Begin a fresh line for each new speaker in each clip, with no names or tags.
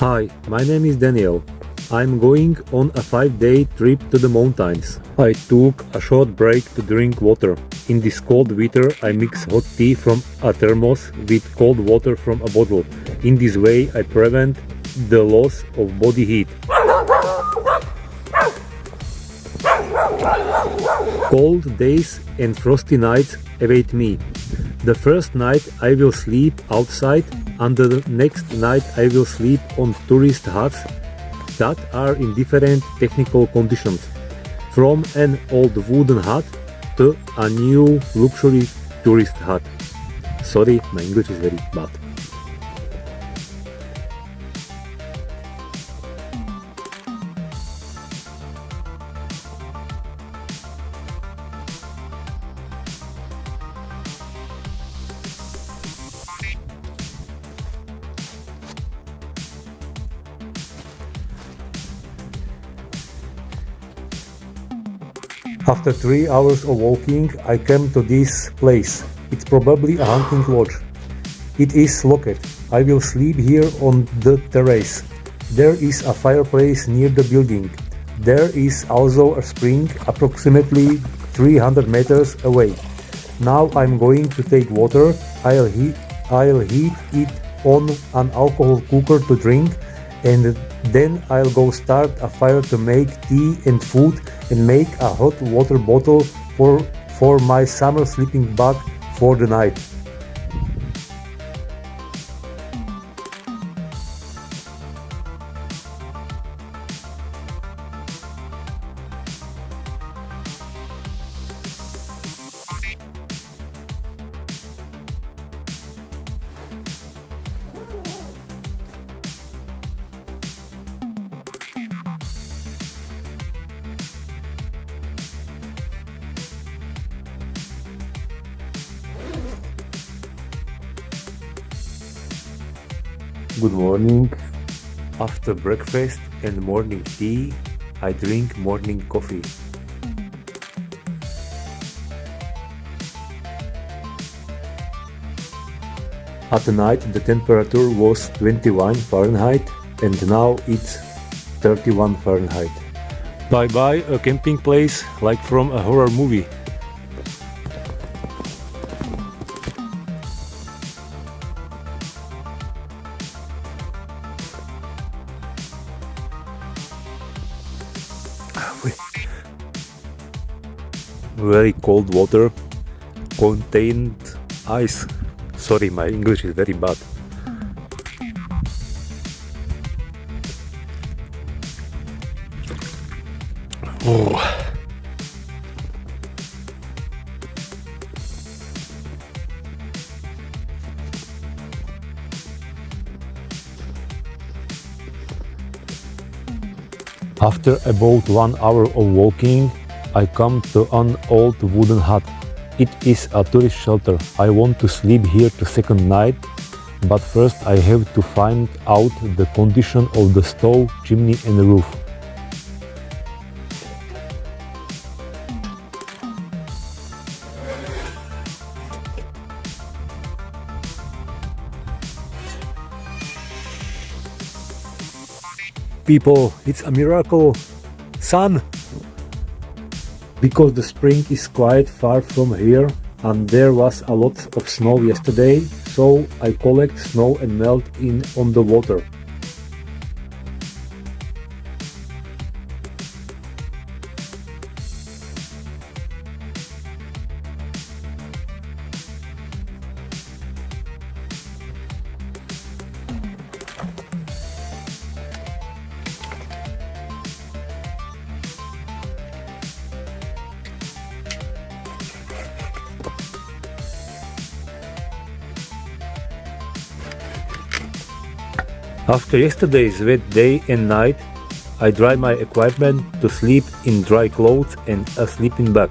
Hi, my name is Daniel. I'm going on a 5-day trip to the mountains. I took a short break to drink water. In this cold winter, I mix hot tea from a thermos with cold water from a bottle. In this way, I prevent the loss of body heat. Cold days and frosty nights await me. The first night I will sleep outside, and the next night I will sleep on tourist huts that are in different technical conditions, from an old wooden hut to a new luxury tourist hut. Sorry, my English is very bad. After 3 hours of walking, I came to this place. It's probably a hunting lodge. It is locked. I will sleep here on the terrace. There is a fireplace near the building. There is also a spring approximately 300 meters away. Now I'm going to take water. I'll heat it on an alcohol cooker to drink, and then I'll go start a fire to make tea and food and make a hot water bottle for my summer sleeping bag for the night. Good morning. After breakfast and morning tea, I drink morning coffee. At night the temperature was 21 Fahrenheit and now it's 31 Fahrenheit. Bye bye, a camping place like from a horror movie. Very cold water contained ice. Sorry, my English is very bad. Oh. After about 1 hour of walking, I come to an old wooden hut. It is a tourist shelter. I want to sleep here the second night, but first I have to find out the condition of the stove, chimney and roof. People, it's a miracle! Sun! Because the spring is quite far from here and there was a lot of snow yesterday, so I collect snow and melt in on the water. After yesterday's wet day and night, I dry my equipment to sleep in dry clothes and a sleeping bag.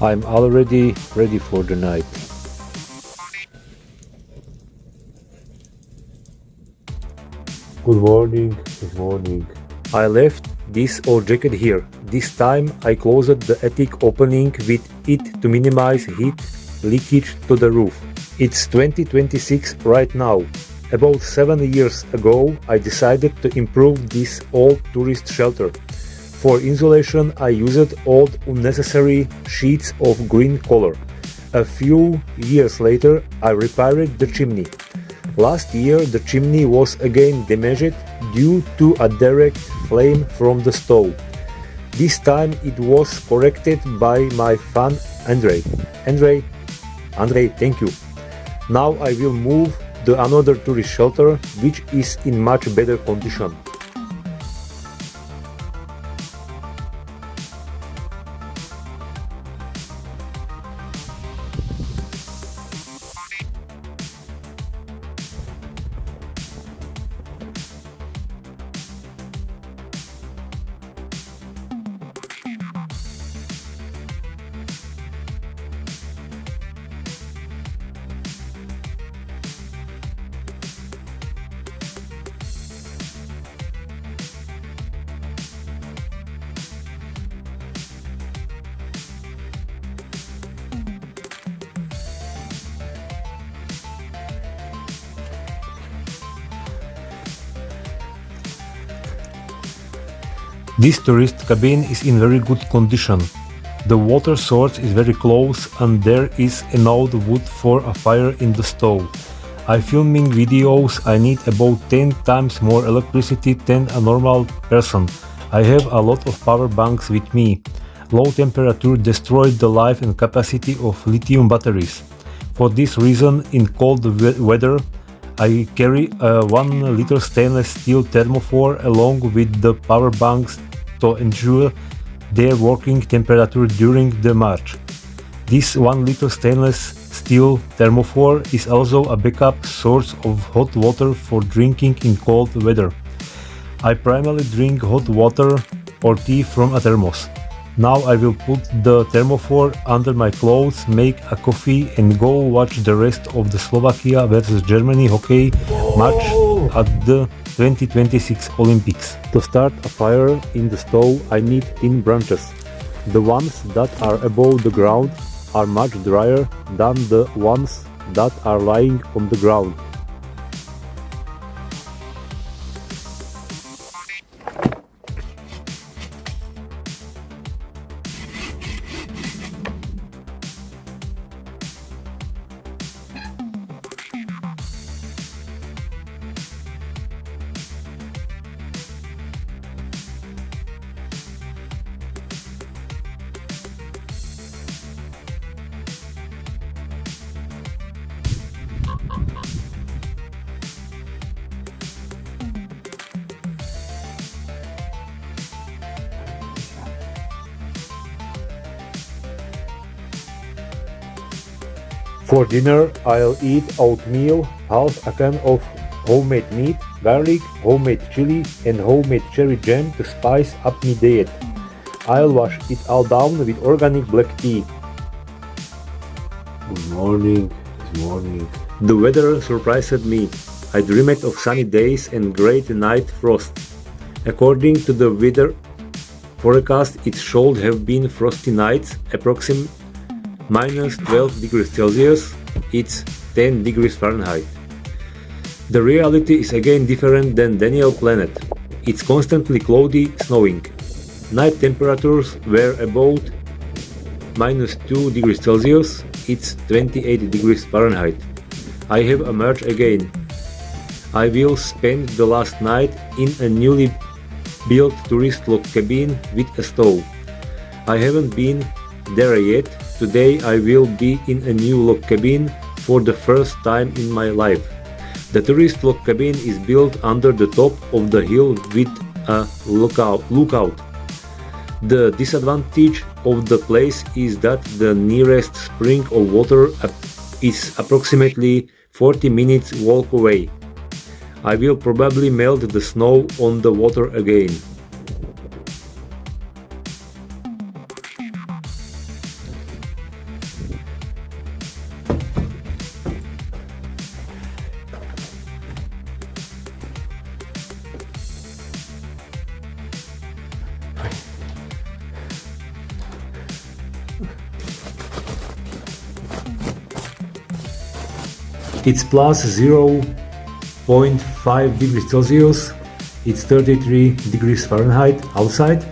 I'm already ready for the night. Good morning, good morning. I left this old jacket here. This time I closed the attic opening with it to minimize heat leakage to the roof. It's 2026 right now. About 7 years ago, I decided to improve this old tourist shelter. For insulation, I used old unnecessary sheets of green color. A few years later, I repaired the chimney. Last year, the chimney was again damaged due to a direct flame from the stove. This time it was corrected by my fan Andre. Andre, thank you. Now I will move to another tourist shelter, which is in much better condition. This tourist cabin is in very good condition. The water source is very close and there is enough wood for a fire in the stove. I filming videos, I need about 10 times more electricity than a normal person. I have a lot of power banks with me. Low temperature destroyed the life and capacity of lithium batteries. For this reason, in cold weather, I carry a 1 liter stainless steel thermophore along with the power banks to ensure their working temperature during the march. This 1 liter stainless steel thermophore is also a backup source of hot water for drinking in cold weather. I primarily drink hot water or tea from a thermos. Now I will put the thermophore under my clothes, make a coffee and go watch the rest of the Slovakia vs Germany hockey match at the 2026 Olympics. To start a fire in the stove, I need thin branches. The ones that are above the ground are much drier than the ones that are lying on the ground. For dinner, I'll eat oatmeal, half a can of homemade meat, garlic, homemade chili and homemade cherry jam to spice up my diet. I'll wash it all down with organic black tea. Good morning. The weather surprised me. I dreamed of sunny days and great night frost. According to the weather forecast, it should have been frosty nights, approximately minus 12 degrees Celsius, it's 10 degrees Fahrenheit. The reality is again different than Daniel planet. It's constantly cloudy, snowing. Night temperatures were about minus 2 degrees Celsius, it's 28 degrees Fahrenheit. I have emerged again. I will spend the last night in a newly built tourist log cabin with a stove. I haven't been there yet. Today I will be in a new log cabin for the first time in my life. The tourist log cabin is built under the top of the hill with a lookout. The disadvantage of the place is that the nearest spring of water is approximately 40 minutes walk away. I will probably melt the snow on the water again. It's plus 0 0.5 degrees Celsius, it's 33 degrees Fahrenheit outside,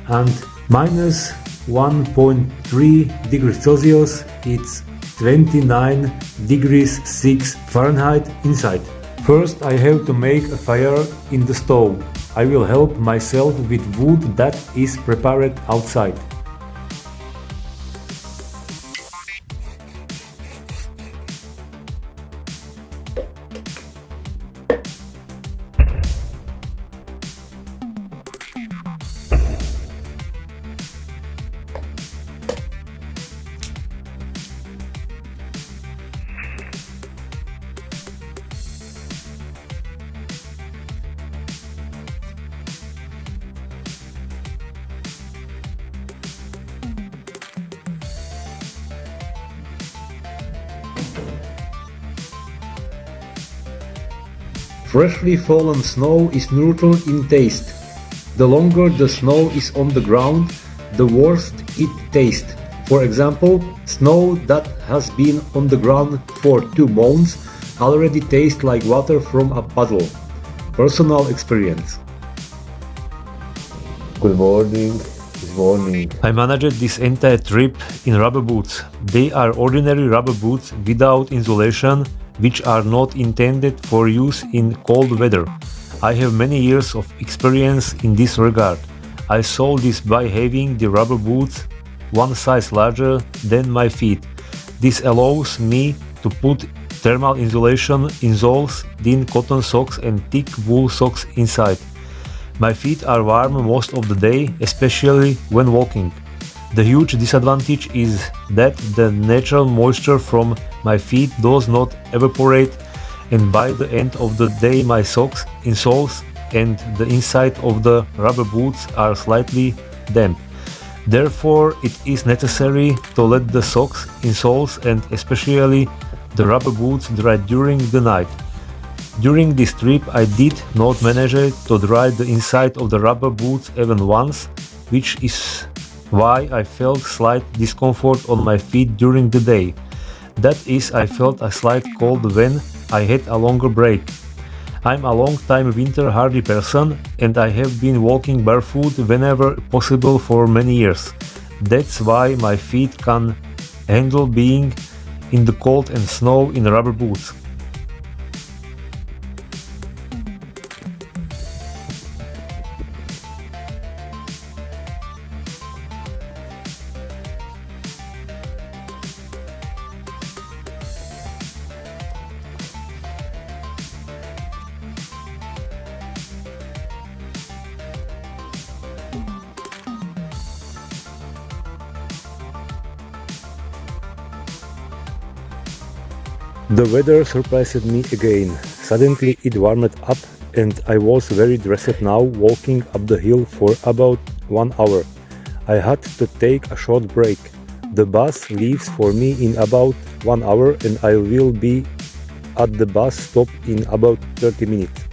and minus 1.3 degrees Celsius, it's 29 degrees 6 Fahrenheit inside. First I have to make a fire in the stove. I will help myself with wood that is prepared outside. Freshly fallen snow is neutral in taste. The longer the snow is on the ground, the worse it tastes. For example, snow that has been on the ground for 2 months already tastes like water from a puddle. Personal experience.
Good morning. Good morning.
I managed this entire trip in rubber boots. They are ordinary rubber boots without insulation, which are not intended for use in cold weather. I have many years of experience in this regard. I saw this by having the rubber boots one size larger than my feet. This allows me to put thermal insulation in soles, thin cotton socks and thick wool socks inside. My feet are warm most of the day, especially when walking. The huge disadvantage is that the natural moisture from my feet does not evaporate, and by the end of the day my socks, insoles and the inside of the rubber boots are slightly damp. Therefore, it is necessary to let the socks, insoles and especially the rubber boots dry during the night. During this trip I did not manage to dry the inside of the rubber boots even once, which is why I felt slight discomfort on my feet during the day. That is, I felt a slight cold when I had a longer break. I'm a long-time winter-hardy person and I have been walking barefoot whenever possible for many years. That's why my feet can handle being in the cold and snow in rubber boots.
The weather surprised me again. Suddenly it warmed up and I was very dressed now, walking up the hill for about 1 hour. I had to take a short break. The bus leaves for me in about 1 hour and I will be at the bus stop in about 30 minutes.